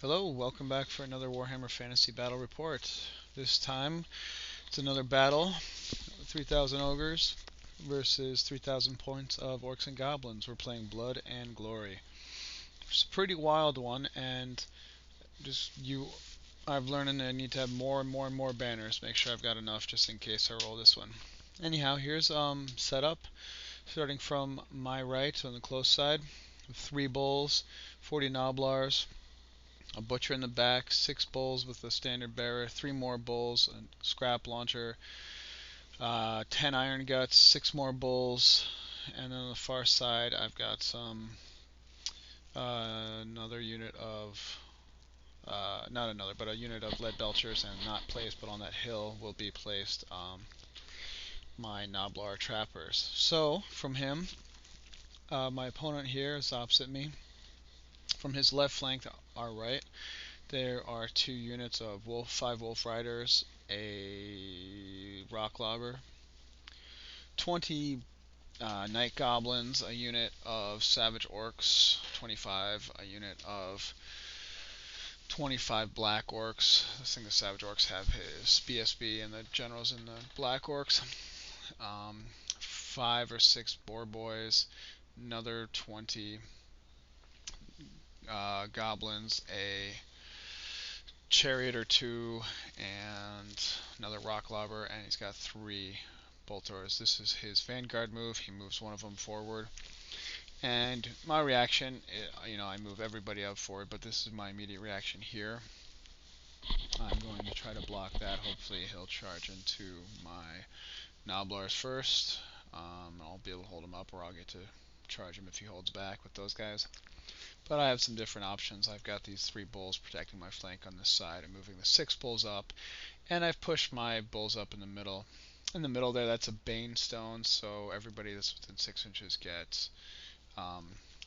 Hello, welcome back for another Warhammer Fantasy Battle Report. This time, it's another battle, 3,000 Ogres versus 3,000 points of Orcs and Goblins. We're playing Blood and Glory. It's a pretty wild one, and I've learned I need to have more and more and more banners. Make sure I've got enough just in case I roll this one. Anyhow, here's setup. Starting from my right on the close side, 3 bulls, 40 gnoblars, a butcher in the back, 6 bulls with a standard bearer, 3 more bulls, a scrap launcher, 10 iron guts, 6 more bulls, and then on the far side I've got another unit of not another, but a unit of lead belchers, and not placed, but on that hill will be placed my Noblar trappers. So from him, my opponent here is opposite me. From his left flank to our right, there are 2 units of 5 wolf riders, a rock lobber, 20 night goblins, a unit of savage orcs, 25, a unit of 25 black orcs. I think the savage orcs have his BSB and the generals in the black orcs. 5 or 6 boar boys, another 20 goblins, a chariot or 2, and another rock lobber, and he's got 3 bolters. This is his vanguard move. He moves one of them forward. And my reaction, I move everybody up forward, but this is my immediate reaction here. I'm going to try to block that. Hopefully he'll charge into my Noblars first. I'll be able to hold him up, or I'll get to charge him if he holds back with those guys. But I have some different options. I've got these 3 bulls protecting my flank on this side. I'm moving the 6 bulls up, and I've pushed my bulls up in the middle. In the middle there, that's a Bane Stone, so everybody that's within 6 inches gets +1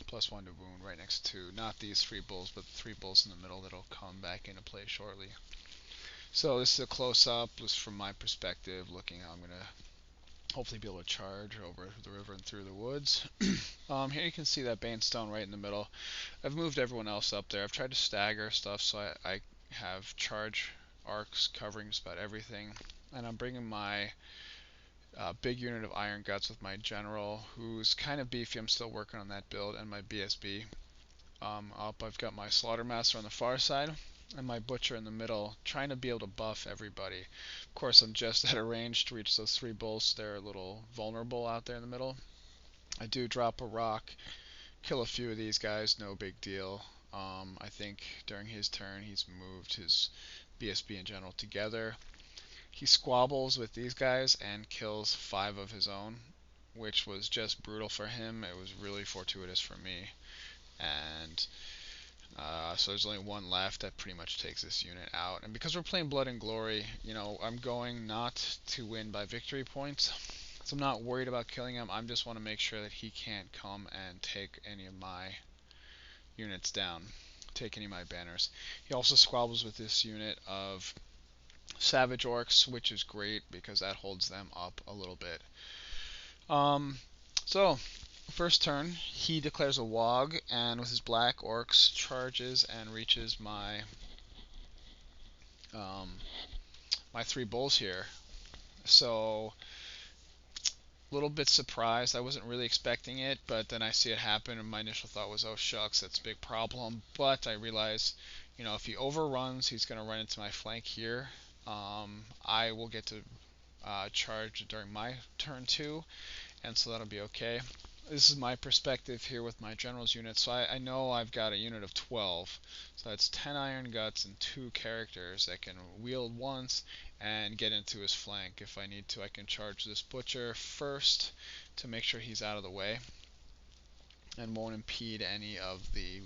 to wound right next to, not these 3 bulls, but the 3 bulls in the middle that'll come back into play shortly. So this is a close-up, just from my perspective, looking how I'm going to hopefully be able to charge over the river and through the woods. Here you can see that Bane Stone right in the middle. I've moved everyone else up there. I've tried to stagger stuff so I have charge arcs covering just about everything. And I'm bringing my big unit of iron guts with my general, who's kind of beefy. I'm still working on that build, and my BSB. Up I've got my Slaughtermaster on the far side, and my Butcher in the middle, trying to be able to buff everybody. Of course, I'm just at a range to reach those 3 bulls, so they're a little vulnerable out there in the middle. I do drop a rock, kill a few of these guys, no big deal. I think during his turn he's moved his BSB and general together. He squabbles with these guys and kills 5 of his own, which was just brutal for him. It was really fortuitous for me. And so there's only 1 left. That pretty much takes this unit out. And because we're playing Blood and Glory, I'm going not to win by victory points. So I'm not worried about killing him. I just want to make sure that he can't come and take any of my units down, take any of my banners. He also squabbles with this unit of savage orcs, which is great because that holds them up a little bit. So first turn, he declares a wog, and with his black orcs charges and reaches my my 3 bulls here. So a little bit surprised. I wasn't really expecting it, but then I see it happen, and my initial thought was, oh shucks, that's a big problem. But I realized, if he overruns, he's going to run into my flank here. I will get to charge during my turn too, and so that'll be okay. This is my perspective here with my general's unit, so I know I've got a unit of 12, so that's 10 iron guts and 2 characters that can wield once and get into his flank. If I need to, I can charge this butcher first to make sure he's out of the way and won't impede any of the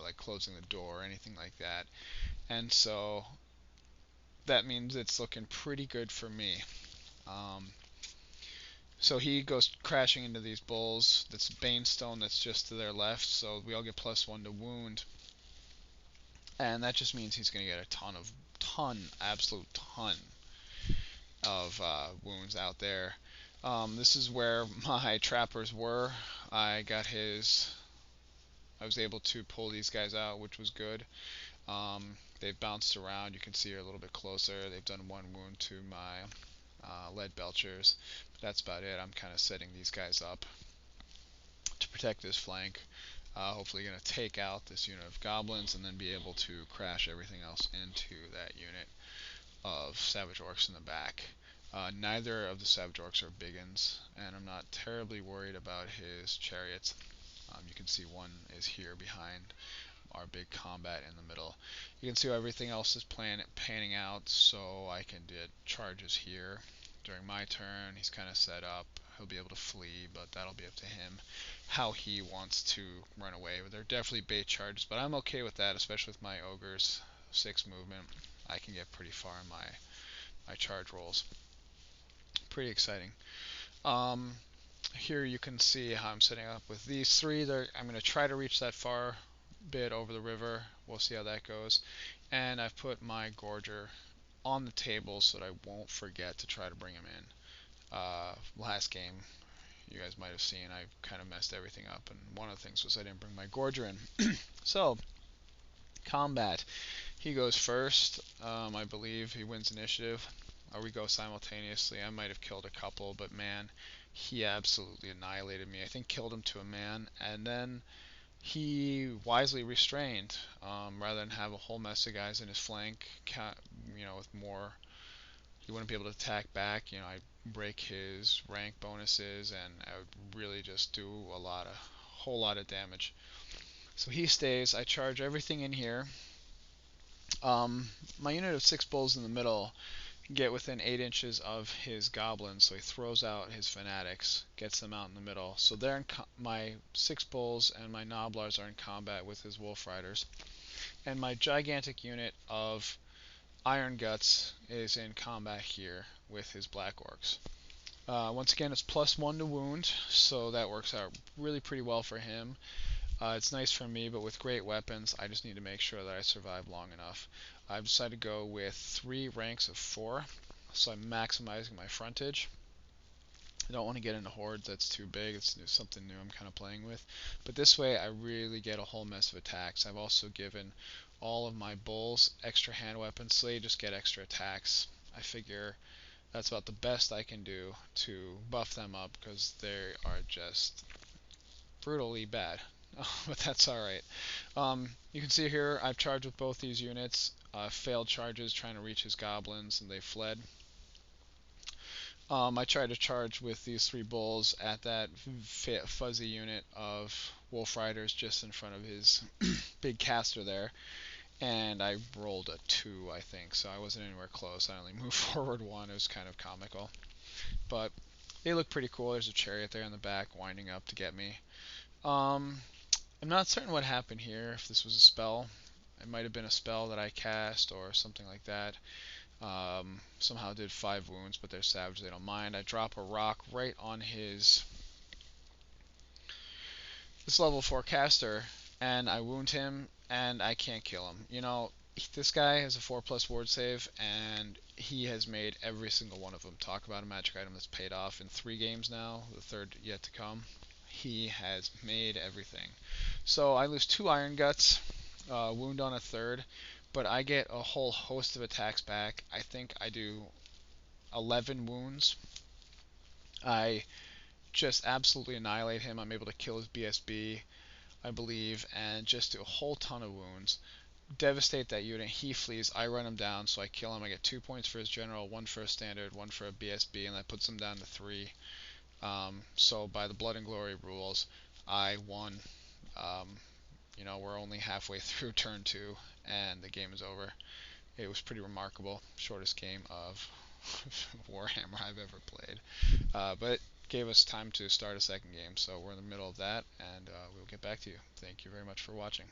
like closing the door or anything like that. And so that means it's looking pretty good for me. So he goes crashing into these bulls. That's Banestone that's just to their left, so we all get +1 to wound. And that just means he's going to get a absolute ton of wounds out there. This is where my trappers were. I was able to pull these guys out, which was good. They've bounced around. You can see her a little bit closer. They've done 1 wound to my lead belchers. But that's about it. I'm kind of setting these guys up to protect this flank. Hopefully going to take out this unit of goblins and then be able to crash everything else into that unit of savage orcs in the back. Neither of the savage orcs are biggins, and I'm not terribly worried about his chariots. You can see one is here behind our big combat in the middle. You can see how everything else is panning out, so I can do charges here during my turn. He's kind of set up. He'll be able to flee, but that'll be up to him how he wants to run away. But they're definitely bait charges, but I'm okay with that, especially with my ogres. 6 movement. I can get pretty far in my charge rolls. Pretty exciting. Here you can see how I'm setting up with these 3. I'm going to try to reach that far bit over the river. We'll see how that goes. And I've put my Gorger on the table so that I won't forget to try to bring him in. Last game, you guys might have seen, I kind of messed everything up, and one of the things was I didn't bring my Gorger in. So, combat. He goes first. I believe he wins initiative. Or we go simultaneously. I might have killed a couple, but man, he absolutely annihilated me. I think killed him to a man, and then he wisely restrained, rather than have a whole mess of guys in his flank. With more, he wouldn't be able to attack back. I break his rank bonuses, and I would really just do whole lot of damage. So he stays. I charge everything in here. My unit of 6 bulls in the middle get within 8 inches of his goblins, so he throws out his fanatics, gets them out in the middle. So they're my 6 bulls and my noblars are in combat with his wolf riders, and my gigantic unit of iron guts is in combat here with his black orcs. Once again, it's +1 to wound, so that works out really pretty well for him. It's nice for me, but with great weapons, I just need to make sure that I survive long enough. I've decided to go with 3 ranks of 4, so I'm maximizing my frontage. I don't want to get into hordes, that's too big, it's something new I'm kind of playing with. But this way I really get a whole mess of attacks. I've also given all of my bulls extra hand weapons, so they just get extra attacks. I figure that's about the best I can do to buff them up, because they are just brutally bad. But that's alright. You can see here I've charged with both these units. Failed charges trying to reach his goblins, and they fled. I tried to charge with these 3 bulls at that fuzzy unit of wolf riders just in front of his big caster there, and I rolled a 2, I think, so I wasn't anywhere close. I only moved forward 1. It was kind of comical, but they look pretty cool. There's a chariot there in the back winding up to get me. I'm not certain what happened here, if this was a spell. It might have been a spell that I cast or something like that. Somehow did 5 wounds, but they're savage, they don't mind. I drop a rock right on this level 4 caster, and I wound him, and I can't kill him. This guy has a 4+ ward save, and he has made every single one of them. Talk about a magic item that's paid off in 3 games now, the 3rd yet to come. He has made everything. So I lose 2 iron guts, wound on a 3rd, but I get a whole host of attacks back. I think I do 11 wounds. I just absolutely annihilate him. I'm able to kill his BSB, I believe, and just do a whole ton of wounds. Devastate that unit. He flees. I run him down, so I kill him. I get 2 points for his general, 1 for a standard, 1 for a BSB, and that puts him down to 3. So by the blood and glory rules, I won. We're only halfway through turn 2, and the game is over. It was pretty remarkable. Shortest game of Warhammer I've ever played. But it gave us time to start a second game, so we're in the middle of that, and we'll get back to you. Thank you very much for watching.